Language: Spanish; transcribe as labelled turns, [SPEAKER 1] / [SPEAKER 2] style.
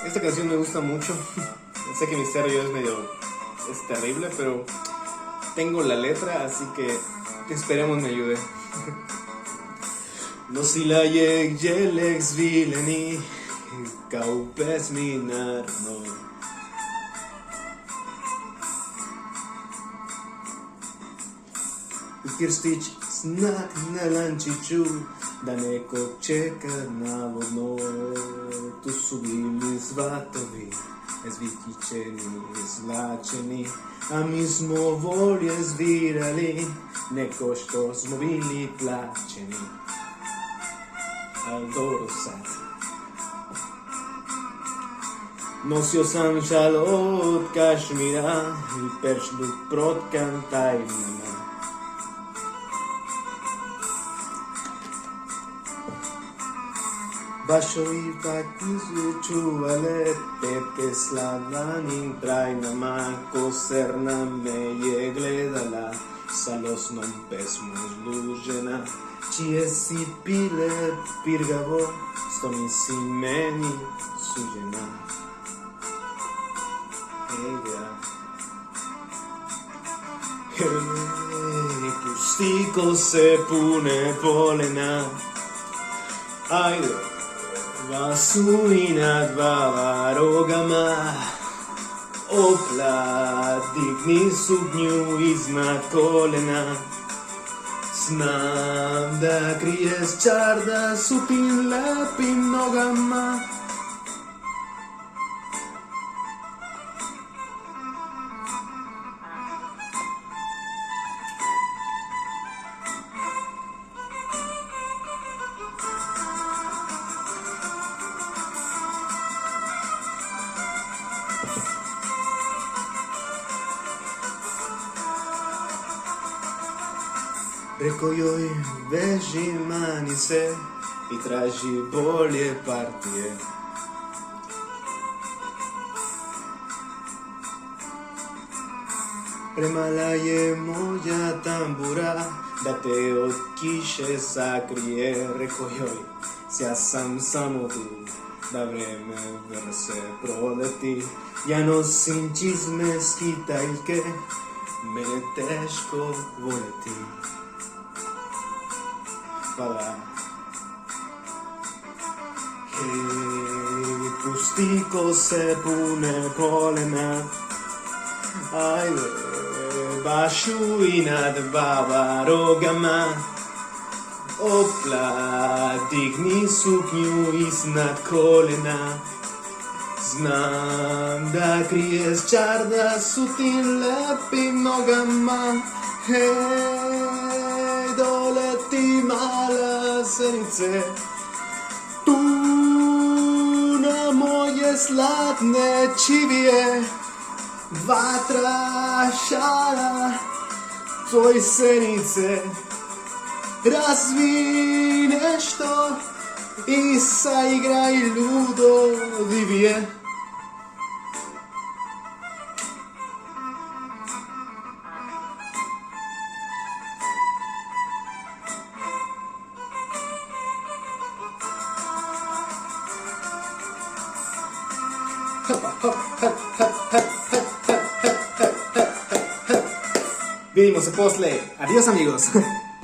[SPEAKER 1] Esta canción me gusta mucho. Sé que mi stereo es terrible, pero tengo la letra, así que esperemos me ayude. No sillä jelex vileni, kaupes minar no. Kirstich snak nalančiću, da nekog čeka navodno. Tu su bili svatovi, zvitičeni, izvlačeni, a mi smo volje zvirali, neko što smo bili plaćeni. Al dobro sad. Nosio sam šal od Kašmira i peršluk protkan tajnama. Bašovi takvi su čuvale tetke slavanim trajnama, ko serna me je gledala sa losnom pesmu zlužena, čije si pile pirgavo, sto mi si meni suđena. Hej, pusti ko se pune polena, ajde, vasu i na dva rogama, opla, digni suknju iznad kolena. Znam da kriješ čarda s tim lepim nogama. Preko joj veži mani se i traži bolje partije. Premala je moja tambura da te od kiše sakrije. Reko joj, ja sam samo tu da vreme brse proleti. Ja nosim čizme skitaljke, mene teško voleti. Hvala. Hej, pusti ko se pune polena, ajde, bašu i na dva rogama, opla, digni suknju iznad kolena. Znam da kriješ čarda s tim lepim nogama. Hej, doleti mala srce, tu na moje slatne čivije. Vatra šara tvoj senice, razvi nešto i saigraj ludo divije. Vidimo se posle. Adiós amigos.